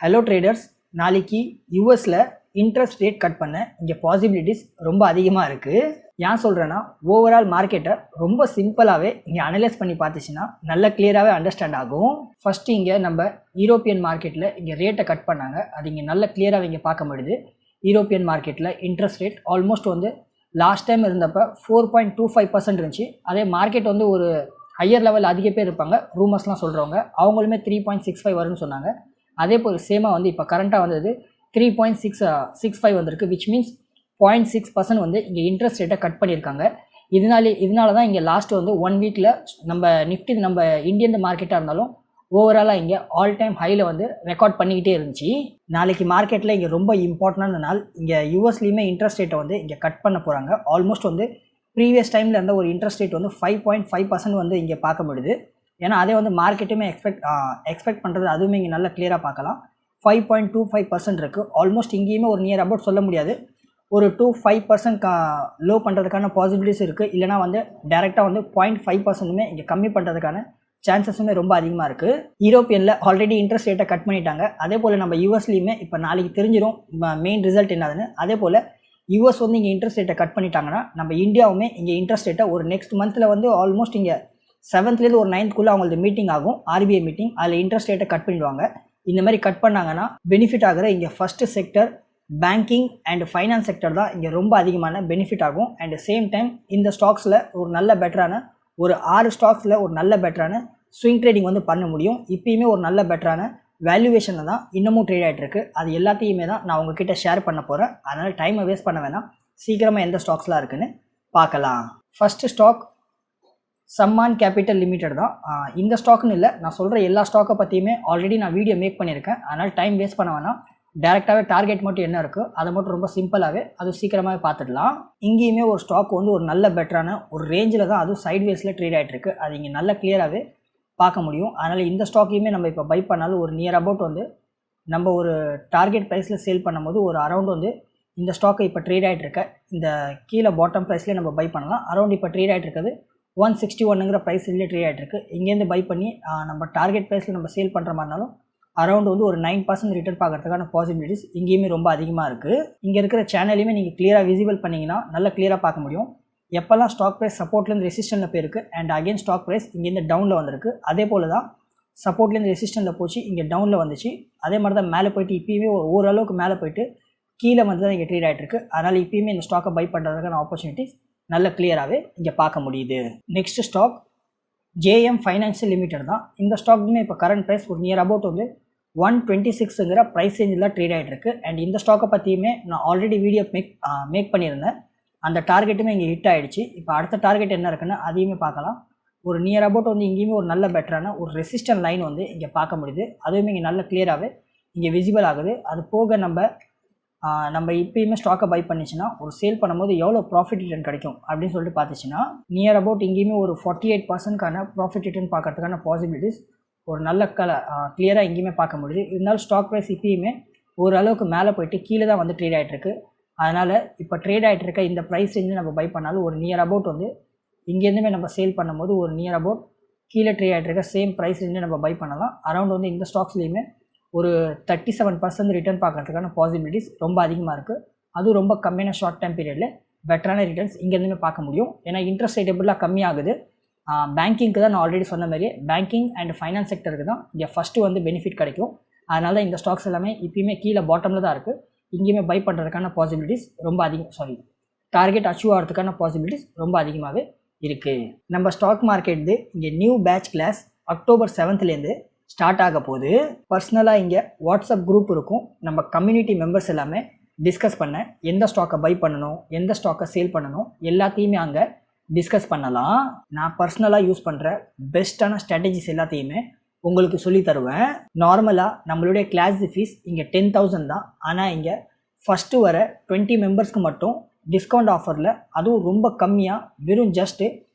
Hello traders, நாளைக்கு யூஎஸில் interest rate cut பண்ண இங்கே பாசிபிலிட்டிஸ் ரொம்ப அதிகமாக இருக்குது. ஏன் சொல்கிறேன்னா, ஓவரால் மார்க்கெட்டை ரொம்ப சிம்பிளாகவே இங்கே அனலைஸ் பண்ணி பார்த்துச்சுன்னா நல்ல கிளியராகவே அண்டர்ஸ்டாண்ட் ஆகும். ஃபஸ்ட்டு இங்கே நம்ம யூரோப்பியன் மார்க்கெட்டில் இங்கே ரேட்டை கட் பண்ணாங்க. அது இங்கே நல்ல கிளியராக இங்கே பார்க்க முடியுது. யூரோப்பியன் மார்க்கெட்டில் interest rate almost last time இருந்தப்போ 4.25% இருந்துச்சு. அதே மார்க்கெட் ஒரு ஹையர் லெவல் அதிக பேர் இருப்பாங்க, ரூமர்ஸ்லாம் சொல்கிறவங்க, அவங்களுமே 3.65 வரும்னு சொன்னாங்க. அதே போல் சேமாக இப்போ கரண்ட்டாக 3.65 வந்திருக்கு, விச் மீன்ஸ் 0.6% இங்கே இன்ட்ரெஸ்ட் ரேட்டை கட் பண்ணியிருக்காங்க. இதனால தான் இங்கே லாஸ்ட் 1 வீக்கில் நம்ம நிஃப்டி, நம்ம இந்தியன் மார்க்கெட்டாக இருந்தாலும் ஓவராலாக இங்கே ஆல் டைம் ஹையில் ரெக்கார்ட் பண்ணிக்கிட்டே இருந்துச்சு. நாளைக்கு மார்க்கெட்டில் இங்கே ரொம்ப இம்பார்ட்டண்டான நாள். இங்கே யூஎஸ்லேயுமே இன்ட்ரெஸ்ட் ரேட்டை இங்கே கட் பண்ண போகிறாங்க. ஆல்மோஸ்ட் ப்ரீவியஸ் டைமில் இருந்த ஒரு இன்ட்ரெஸ்ட் ரேட் 5.5% இங்கே பார்க்க முடியுது. ஏன்னா அதே மார்க்கெட்டுமே எக்ஸ்பெக்ட் பண்ணுறது, அதுவுமே இங்கே நல்லா கிளியராக பார்க்கலாம். 5.25% இருக்குது. ஆல்மோஸ்ட் இங்கேயுமே ஒரு நியர் அபவுட் சொல்ல முடியாது, ஒரு 2-5% லோ பண்ணுறதுக்கான பாசிபிலிட்டிஸ் இருக்குது. இல்லைனா டேரெக்டாக 0.5%மே இங்கே கம்மி பண்ணுறதுக்கான சான்சஸுமே ரொம்ப அதிகமாக இருக்குது. யூரோப்பியனில் ஆல்ரெடி இன்ட்ரெஸ்ட் ரேட்டை கட் பண்ணிட்டாங்க. அதே போல் நம்ம யூஎஸ்லேயுமே இப்போ நாளைக்கு தெரிஞ்சிடும் மெயின் ரிசல்ட் என்னதுன்னு. அதே போல் யூஎஸ் இங்கே இன்ட்ரெஸ்ட் ரேட்டை கட் பண்ணிட்டாங்கன்னா, நம்ம இந்தியாவுமே இங்கே இன்ட்ரெஸ்ட் ரேட்டை ஒரு நெக்ஸ்ட் மந்தில் ஆல்மோஸ்ட் இங்கே 7th ஒரு 9th அவங்களுக்கு மீட்டிங் ஆகும், ஆர்பிஐ மீட்டிங். அதில் இன்ட்ரெஸ்ட் ரேட்டை கட் பண்ணிடுவாங்க. இந்த மாதிரி கட் பண்ணாங்கன்னா பெனிஃபிட் ஆகிற இங்கே first sector banking and finance sector தான் இங்கே ரொம்ப அதிகமான பெனிஃபிட் ஆகும். அண்ட் சேம் டைம் இந்த ஸ்டாக்ஸில் ஒரு நல்ல பெட்டரான ஒரு 6 ஸ்டாக்ஸில் ஒரு நல்ல பெட்டரான ஸ்விங் ட்ரேடிங் பண்ண முடியும். இப்போயுமே ஒரு நல்ல பெட்டரான வேல்யூவேஷனில் தான் இன்னமும் ட்ரேட் ஆகிட்டு இருக்குது. அது எல்லாத்தையுமே தான் நான் உங்ககிட்ட ஷேர் பண்ண போகிறேன். அதனால் டைமை வேஸ்ட் பண்ண வேணாம், சீக்கிரமாக எந்த ஸ்டாக்ஸ்லாம் இருக்குன்னு பார்க்கலாம். First stock Sammaan capital limited தான். இந்த ஸ்டாக்குன்னு இல்லை, நான் சொல்கிற எல்லா ஸ்டாக்கை பற்றியுமே ஆல்ரெடி நான் வீடியோ மேக் பண்ணியிருக்கேன். அதனால் டைம் வேஸ்ட் பண்ண வேணாம், டேரெக்டாகவே டார்கெட் மட்டும் என்ன இருக்குது அதை மட்டும் ரொம்ப சிம்பிளாகவே அது சீக்கிரமாகவே பார்த்துடலாம். இங்கேயுமே ஒரு ஸ்டாக் ஒரு நல்ல பெட்டரான ஒரு ரேஞ்சில் தான், அதுவும் சைட்வேஸில் ட்ரேட் ஆகிட்டு இருக்குது. அது இங்கே நல்ல கிளியராகவே பார்க்க முடியும். அதனால் இந்த ஸ்டாக்கையுமே நம்ம இப்போ பை பண்ணாலும் ஒரு நியர் அபவுட் நம்ம ஒரு டார்கெட் ப்ரைஸில் சேல் பண்ணும்போது ஒரு அரௌண்ட் இந்த ஸ்டாக்கை இப்போ ட்ரேட் ஆகிட்டு இருக்க இந்த கீழே பாட்டம் ப்ரைஸ்லேயே நம்ம பை பண்ணலாம். அரௌண்ட் இப்போ ட்ரேட் ஆகிட்டு இருக்கிறது 161ங்கிற ப்ரைஸ் இதுலேயே ட்ரேட் ஆகிட்டு இருக்குது. இங்கேருந்து பை பண்ணி நம்ம டார்கெட் ப்ரைஸில் நம்ம சேல் பண்ணுற மாதிரினாலும் அரௌண்ட் ஒரு 9% ரிட்டர்ன் பார்க்கறதுக்கான பாசிபிலிட்டிஸ் இங்கேயுமே ரொம்ப அதிகமாக இருக்குது. இங்கே இருக்கிற சேனலையுமே நீங்கள் கிளியராக விசிபிள் பண்ணிங்கன்னா நல்லா கிளியராக பார்க்க முடியும். எப்போல்லாம் ஸ்டாக் ப்ரைஸ் சப்போர்ட்லேருந்து ரெசிஸ்டன்ட்டில் போயிருக்கு அண்ட் அகைன் ஸ்டாக் ப்ரைஸ் இங்கேருந்து டவுனில் வந்திருக்கு. அதே போல் தான் சப்போர்ட்லேருந்து ரெசிஸ்டன்ட்டில் போச்சு, இங்கே டவுனில் வந்துச்சு. அதே மாதிரி தான் மேலே போயிட்டு இப்போயுமே ஓரளவுக்கு மேலே போயிட்டு கீழே தான் இங்கே ட்ரேட் ஆகிட்டு இருக்குது. அதனால் இப்போயுமே இந்த ஸ்டாக்கை பை பண்ணுறதுக்கான ஆப்பர்ச்சுனிட்டிஸ் நல்ல கிளியராகவே இங்கே பார்க்க முடியுது. Next stock JM financial limited தான். இந்த ஸ்டாக்குமே இப்போ கரண்ட் ப்ரைஸ் ஒரு நியர் அபவுட் 126ங்கிற ப்ரைஸ் ரேஞ்சில் தான் ட்ரேட் ஆகிட்டு இருக்குது. அண்ட் இந்த ஸ்டாக்கை பற்றியுமே நான் ஆல்ரெடி வீடியோ மேக் பண்ணியிருந்தேன். அந்த டார்கெட்டுமே இங்கே ஹிட் ஆகிடுச்சு. இப்போ அடுத்த டார்கெட் என்ன இருக்குன்னு அதையுமே பார்க்கலாம். ஒரு நியர் அபவுட் இங்கேயுமே ஒரு நல்ல பெட்டரான ஒரு ரெசிஸ்டன்ட் லைன் இங்கே பார்க்க முடியுது. அதுவுமே இங்கே நல்ல கிளியராகவே இங்கே விசிபிள் ஆகுது. அது போக நம்ம இப்போயுமே ஸ்டாக்கை பை பண்ணிச்சுன்னா ஒரு சேல் பண்ணும்போது எவ்வளோ ப்ராஃபிட் ரிட்டர்ன் கிடைக்கும் அப்படின்னு சொல்லிட்டு பார்த்துச்சுன்னா நியர் அபவுட் இங்கேயுமே ஒரு 48%க்கான ப்ராஃபிட் ரிட்டர்ன் பார்க்கறதுக்கான பாசிபிலிட்டிஸ் ஒரு நல்ல கிளியராக இங்கேயுமே பார்க்க முடியுது. இருந்தாலும் ஸ்டாக் ப்ரைஸ் இப்போயுமே ஓரளவுக்கு மேலே போயிட்டு கீழே தான் ட்ரேட் ஆகிட்டு இருக்குது. அதனால் இப்போ ட்ரேட் ஆகிட்டு இருக்க இந்த ப்ரைஸ் ரேஞ்சு நம்ம பை பண்ணாலும் ஒரு நியர் அபவுட் இங்கேருந்துமே நம்ம சேல் பண்ணும்போது ஒரு நியர் அபவுட் கீழே ட்ரேட் ஆகிட்டு இருக்க சேம் ப்ரைஸ் ரேஞ்சு நம்ம பை பண்ணலாம். அரௌண்ட் இந்த ஸ்டாக்ஸ்லேயுமே ஒரு 37% ரிட்டர்ன் பார்க்கறதுக்கான பாசிபிலிட்டிஸ் ரொம்ப அதிகமாக இருக்குது. அதுவும் ரொம்ப கம்மியான ஷார்ட் டைம் பீரியடில் பெட்டரான ரிட்டர்ன்ஸ் இங்கேருந்துமே பார்க்க முடியும். ஏன்னா இன்ட்ரெஸ்ட் ரேட் எப்படிலாம் கம்மியாகுது. பேங்கிங்க்கு தான் நான் ஆல்ரெடி சொன்ன மாதிரியே பேங்கிங் அண்ட் ஃபைனான்ஸ் செக்டருக்கு தான் இங்கே ஃபஸ்ட்டு பெனிஃபிட் கிடைக்கும். அதனால தான் இந்த ஸ்டாக்ஸ் எல்லாமே இப்போயுமே கீழே பாட்டமில் தான் இருக்குது. இங்கேயுமே பை பண்ணுறதுக்கான பாசிபிலிட்டிஸ் ரொம்ப அதிகம், டார்கெட் அச்சீவ் ஆகிறதுக்கான பாசிபிலிட்டிஸ் ரொம்ப அதிகமாகவே இருக்குது. நம்ம ஸ்டாக் மார்க்கெட்டு இங்கே new batch class October 7th start ஆக போகுது. பர்சனலாக இங்கே வாட்ஸ்அப் குரூப் இருக்கும். நம்ம கம்யூனிட்டி மெம்பர்ஸ் எல்லாமே டிஸ்கஸ் பண்ண எந்த ஸ்டாக்கை பை பண்ணணும், எந்த ஸ்டாக்கை சேல் பண்ணணும் எல்லாத்தையுமே அங்கே டிஸ்கஸ் பண்ணலாம். நான் பர்சனலாக யூஸ் பண்ணுற பெஸ்ட்டான ஸ்ட்ராட்டஜிஸ் எல்லாத்தையுமே உங்களுக்கு சொல்லி தருவேன். நார்மலாக நம்மளுடைய கிளாஸ் ஃபீஸ் இங்கே 10,000 தான். ஆனால் இங்கே ஃபஸ்ட்டு வர 20 மெம்பர்ஸ்க்கு மட்டும் டிஸ்கவுண்ட் ஆஃபரில், அதுவும் ரொம்ப கம்மியாக வெறும் ஜஸ்ட்டு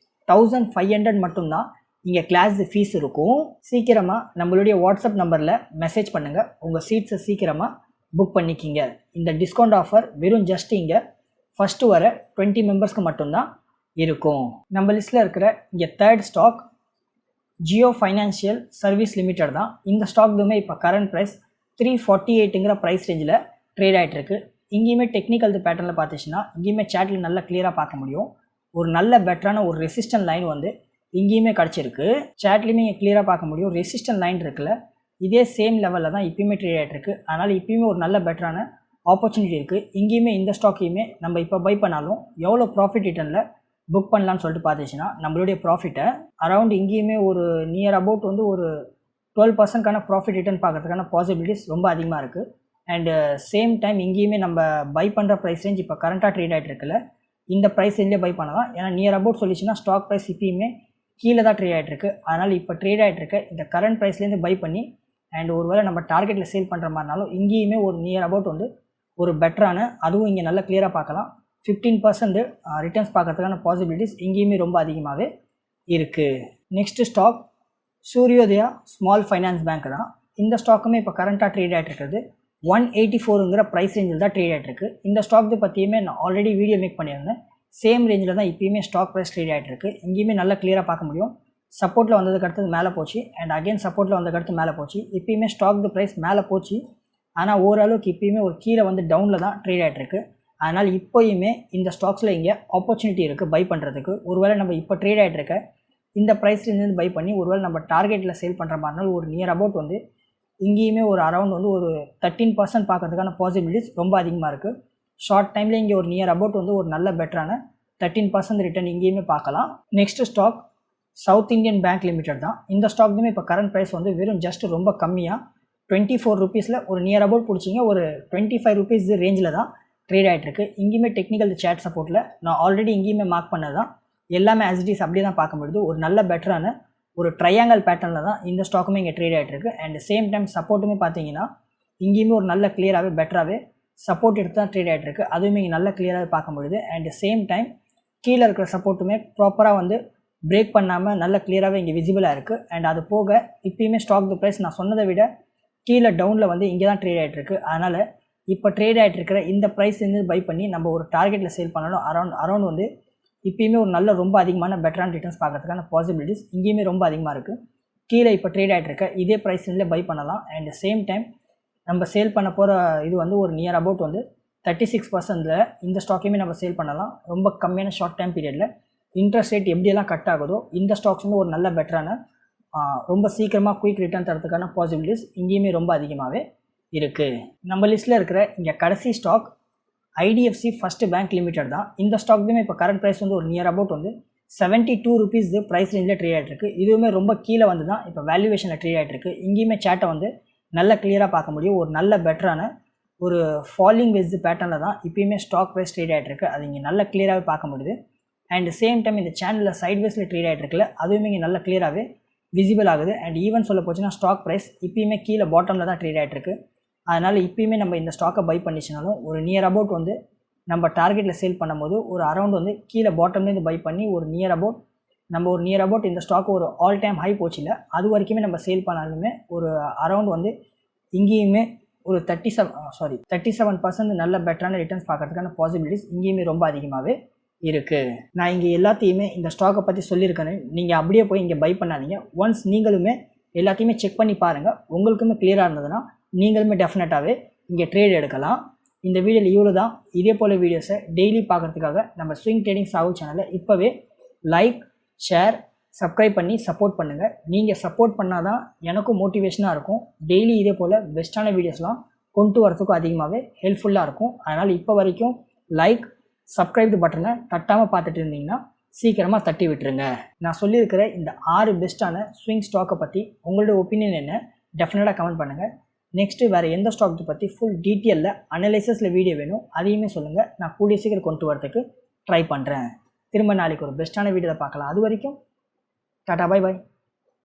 1500 மட்டும்தான் இங்கே கிளாஸ் ஃபீஸ் இருக்கும். சீக்கிரமாக நம்மளுடைய வாட்ஸ்அப் நம்பரில் மெசேஜ் பண்ணுங்கள், உங்கள் சீட்ஸை சீக்கிரமாக புக் பண்ணிக்கிங்க. இந்த டிஸ்கவுண்ட் ஆஃபர் வெறும் ஜஸ்ட் இங்கே ஃபஸ்ட்டு வர 20 மெம்பர்ஸ்க்கு மட்டும்தான் இருக்கும். நம்ம லிஸ்ட்டில் இருக்கிற இங்கே third stock Jio financial service limited தான். இந்த ஸ்டாக்குமே இப்போ கரண்ட் ப்ரைஸ் 348ங்கிற ப்ரைஸ் ரேஞ்சில் ட்ரேட் ஆகிட்டு இருக்கு. இங்கேயுமே டெக்னிக்கல் பேட்டர்னில் பார்த்துச்சுன்னா இங்கேயுமே சார்ட்டில் நல்லா கிளியராக பார்க்க முடியும். ஒரு நல்ல பெட்டரான ஒரு ரெசிஸ்டன்ட் லைன் வந்து இங்கேயுமே கிடச்சிருக்கு. சார்ட்லேயுமே இங்கே கிளியராக பார்க்க முடியும். ரெசிஸ்டன்ட் லைன் இருக்குல்ல, இதே சேம் லெவலில் தான் இப்போயுமே ட்ரேட் ஆகிட்டு இருக்கு. அதனால் இப்போயுமே ஒரு நல்ல பெட்டரான ஆப்பர்ச்சுனிட்டி இருக்குது. இங்கேயுமே இந்த ஸ்டாக்கையுமே நம்ம இப்போ பை பண்ணாலும் எவ்வளோ ப்ராஃபிட் ரிட்டர்னில் புக் பண்ணலான்னு சொல்லிட்டு பார்த்துச்சுன்னா நம்மளுடைய ப்ராஃபிட்டை அரவுண்ட் இங்கேயுமே ஒரு நியர் அபவுட் வந்து ஒரு 12%க்கான ப்ராஃபிட் ரிட்டர்ன் பார்க்கறதுக்கான பாசிபிலிட்டிஸ் ரொம்ப அதிகமாக இருக்குது. அண்டு சேம் டைம் இங்கேயுமே நம்ம பை பண்ணுற ப்ரைஸ் ரேஞ்ச் இப்போ கரண்ட்டாக ட்ரேட் ஆகிட்டு இருக்குல்ல, இந்த ப்ரைஸ் ரேஞ்சிலே பை பண்ணலாம். ஏன்னா நியர் அபவுட் சொல்லிச்சுன்னா ஸ்டாக் ப்ரைஸ் இப்போயுமே கீழே தான் ட்ரேட் ஆகிட்டு இருக்கு. அதனால் இப்போ ட்ரேட் ஆகிட்டு இருக்க இந்த கரண்ட் ப்ரைஸ்லேருந்து பை பண்ணி அண்ட் ஒருவேளை நம்ம டார்கெட்டில் சேல் பண்ணுற மாதிரினாலும் இங்கேயுமே ஒரு நியர் அபவுட் வந்து ஒரு பெட்டரான, அதுவும் இங்கே நல்லா கிளியராக பார்க்கலாம், 15% ரிட்டர்ன்ஸ் பார்க்கறதுக்கான பாசிபிலிட்டிஸ் இங்கேயுமே ரொம்ப அதிகமாகவே இருக்குது. Next stock Suryoday small finance bank தான். இந்த ஸ்டாக்குமே இப்போ கரண்ட்டாக ட்ரேட் ஆகிட்டு இருக்கிறது 184ங்கிற ப்ரைஸ் ரேஞ்சில் தான் ட்ரேட் ஆகிட்டு இருக்குது. இந்த ஸ்டாக்கு பற்றியுமே நான் ஆல்ரெடி வீடியோ மேக் பண்ணியிருந்தேன். சேம் ரேஞ்சில் தான் இப்போயுமே ஸ்டாக் ப்ரைஸ் ட்ரேட் ஆகிட்டு இருக்குது. இங்கேயுமே நல்லா கிளியராக பார்க்க முடியும். சப்போர்ட்டில் வந்ததுக்கு அடுத்தது மேலே போச்சு அண்ட் அகைன் சப்போர்ட்டில் வந்ததுக்கு அடுத்து மேலே போச்சு. இப்போயுமே ஸ்டாக் ப்ரைஸ் மேலே போச்சு. ஆனால் ஓரளவுக்கு இப்போயுமே ஒரு கீழே வந்து டவுனில் தான் ட்ரேட் ஆகிட்டு இருக்கு. அதனால் இப்போயுமே இந்த ஸ்டாக்ஸில் இங்கே ஆப்பர்ச்சுனிட்டி இருக்குது பை பண்ணுறதுக்கு. ஒருவேளை நம்ம இப்போ ட்ரேட் ஆகிட்டு இருக்க இந்த ப்ரைஸ்லேருந்து பை பண்ணி ஒருவேளை நம்ம டார்கெட்டில் சேல் பண்ணுற மாதிரினாலும் ஒரு நியர் அபவுட் வந்து இங்கேயுமே ஒரு அரௌண்ட் வந்து ஒரு 13% பார்க்கறதுக்கான பாசிபிலிட்டிஸ் ரொம்ப அதிகமாக இருக்குது. ஷார்ட் டைமில் இங்கே ஒரு நியர் அபவுட் வந்து ஒரு நல்ல பெட்டரான 13% ரிட்டர்ன் இங்கேயுமே பார்க்கலாம். Next stock south Indian bank limited தான். இந்த ஸ்டாக்குமே இப்போ கரண்ட் ப்ரைஸ் வந்து வெறும் ஜஸ்ட் ரொம்ப கம்மியாக 24 ரூபீஸில் ஒரு நியர் அபவுட் பிடிச்சிங்க ஒரு 25 ரூபீஸ் ரேஞ்சில் தான் ட்ரேட் ஆகிட்டு இருக்கு. இங்கேயுமே டெக்னிக்கல் சேட் சப்போர்ட்டில் நான் ஆல்ரெடி இங்கேயுமே மார்க் பண்ணது தான் எல்லாமே ஆஸ்டிஸ் அப்படியே தான் பார்க்க முடியுது. ஒரு நல்ல பெட்டரான ஒரு ட்ரையாங்கல் பேட்டர்னில் தான் இந்த ஸ்டாக்குமே இங்கே ட்ரேட் ஆகிட்டு இருக்கு. அண்ட் சேம் டைம் சப்போர்ட்டுமே பார்த்தீங்கன்னா இங்கேயுமே ஒரு நல்ல கிளியராகவே பெட்டராகவே சப்போர்ட் எடுத்து தான் ட்ரேட் ஆகிட்டு இருக்கு. அதுவுமே இங்கே நல்ல கிளியராகவே பார்க்க முடியுது. அண்ட் சேம் டைம் கீழே இருக்கிற சப்போர்ட்டுமே ப்ராப்பராக வந்து பிரேக் பண்ணாமல் நல்ல கிளியராகவே இங்கே விசிபிளாக இருக்குது. அண்ட் அது போக இப்போயுமே ஸ்டாக் ப்ரைஸ் நான் சொன்னதை விட கீழே டவுனில் வந்து இங்கே தான் ட்ரேட் ஆகிட்டு இருக்கு. அதனால் இப்போ ட்ரேட் ஆகிட்டு இருக்கிற இந்த ப்ரைஸ்லேருந்து பை பண்ணி நம்ம ஒரு டார்கெட்டில் சேல் பண்ணணும். அரௌண்ட் வந்து இப்போயுமே ஒரு நல்ல ரொம்ப அதிகமான பெட்டரான ரிட்டர்ன்ஸ் பார்க்கறதுக்கான பாசிபிலிட்டிஸ் இங்கேயுமே ரொம்ப அதிகமாக இருக்குது. கீழே இப்போ ட்ரேட் ஆகிட்டு இருக்க இதே ப்ரைஸ்லேருந்தே பை பண்ணலாம். அண்ட் சேம் டைம் நம்ம சேல் பண்ண போகிற இது வந்து ஒரு நியர் அபவுட் வந்து 36%ல் இந்த ஸ்டாக்கையுமே நம்ம சேல் பண்ணலாம். ரொம்ப கம்மியான ஷார்ட் டைம் பீரியடில் இன்ட்ரெஸ்ட் ரேட் எப்படியெல்லாம் கட் ஆகுதோ இந்த ஸ்டாக்ஸ் வந்து ஒரு நல்ல பெட்டரான ரொம்ப சீக்கிரமாக குயிக் ரிட்டர்ன் தரதுக்கான பாசிபிலிட்டிஸ் இங்கேயுமே ரொம்ப அதிகமாகவே இருக்குது. நம்ம லிஸ்ட்டில் இருக்கிற இங்கே கடைசி stock IDFC first bank limited தான். இந்த ஸ்டாக்குமே இப்போ கரண்ட் ப்ரைஸ் வந்து ஒரு நியர் அபவுட் வந்து 72 ரூபீஸ் ப்ரைஸ் ரேஞ்சில் ட்ரேட் ஆகிட்டு இருக்குது. இதுவுமே ரொம்ப கீழே வந்து தான் இப்போ வேல்யூவேஷனில் ட்ரேட் ஆகிட்டு இருக்குது. இங்கேயுமே சேட்டை வந்து நல்ல கிளியராக பார்க்க முடியும். ஒரு நல்ல பெட்டரான ஒரு ஃபாலிங் வெஸ் பேட்டர்னில் தான் இப்போயுமே ஸ்டாக் ப்ரைஸ் ட்ரேட் ஆகிட்டு இருக்குது. அது இங்கே நல்ல கிளியராகவே பார்க்க முடியுது. அண்ட் சேம் டைம் இந்த சேனலில் சைட்வேஸில் ட்ரேட் ஆகிட்டு இருக்குல்ல, அதுவுமே இங்கே நல்ல கிளியராகவே விசிபிள் ஆகுது. அண்ட் ஈவன் சொல்ல போச்சுன்னா ஸ்டாக் ப்ரைஸ் இப்போயுமே கீழே பாட்டமில் தான் ட்ரேட் ஆகிட்டு இருக்கு. அதனால் இப்போயுமே நம்ம இந்த ஸ்டாக்கை பை பண்ணிச்சுனாலும் ஒரு நியர் அபவுட் வந்து நம்ம டார்கெட்டில் சேல் பண்ணும்போது ஒரு அரௌண்ட் வந்து கீழே பாட்டம்லேருந்து பை பண்ணி ஒரு நியர் அபவுட் இந்த ஸ்டாக் ஒரு ஆல் டைம் ஹை போச்சு இல்லை, அது வரைக்குமே நம்ம சேல் பண்ணாலுமே ஒரு அரௌண்ட் வந்து இங்கேயுமே ஒரு 37% நல்ல பெட்டரான ரிட்டர்ன்ஸ் பார்க்கறதுக்கான பாசிபிலிட்டிஸ் இங்கேயுமே ரொம்ப அதிகமாகவே இருக்குது. நான் இங்கே எல்லாத்தையுமே இந்த ஸ்டாக்கை பற்றி சொல்லியிருக்கேன்னு நீங்கள் அப்படியே போய் இங்கே பை பண்ணாதீங்க. ஒன்ஸ் நீங்களுமே எல்லாத்தையுமே செக் பண்ணி பாருங்கள். உங்களுக்குமே கிளியராக இருந்ததுன்னா நீங்களுமே டெஃபினட்டாகவே இங்கே ட்ரேட் எடுக்கலாம். இந்த வீடியோவில் இவ்வளோ தான். இதே போல் வீடியோஸை டெய்லி பார்க்குறதுக்காக நம்ம ஸ்விங் ட்ரேடிங் சாகு சேனலை இப்போவே லைக், ஷேர், சப்ஸ்கிரைப் பண்ணி சப்போர்ட் பண்ணுங்கள். நீங்கள் சப்போர்ட் பண்ணால் தான் எனக்கும் மோட்டிவேஷனாக இருக்கும். டெய்லி இதே போல் பெஸ்ட்டான வீடியோஸ்லாம் கொண்டு வரத்துக்கும் அதிகமாகவே ஹெல்ப்ஃபுல்லாக இருக்கும். அதனால் இப்போ வரைக்கும் லைக், சப்ஸ்கிரைப் பட்டனை தட்டாமல் பார்த்துட்டு இருந்தீங்கன்னா சீக்கிரமாக தட்டி விட்டுருங்க. நான் சொல்லியிருக்கிற இந்த 6 பெஸ்ட்டான ஸ்விங் ஸ்டாக்கை பற்றி உங்களோட ஒப்பீனியன் என்ன டெஃபினட்டாக கமெண்ட் பண்ணுங்கள். நெக்ஸ்ட்டு வேறு எந்த ஸ்டாக் பற்றி ஃபுல் டீட்டெயிலில் அனலைசஸில் வீடியோ வேணும் அதையுமே சொல்லுங்கள். நான் கூடிய சீக்கிரம் கொண்டு வரதுக்கு ட்ரை பண்ணுறேன். திரும்ப நாளைக்கு ஒரு பெஸ்ட்டான வீடியோவில் பார்க்கலாம். அது வரைக்கும் டாடா, பை பாய்.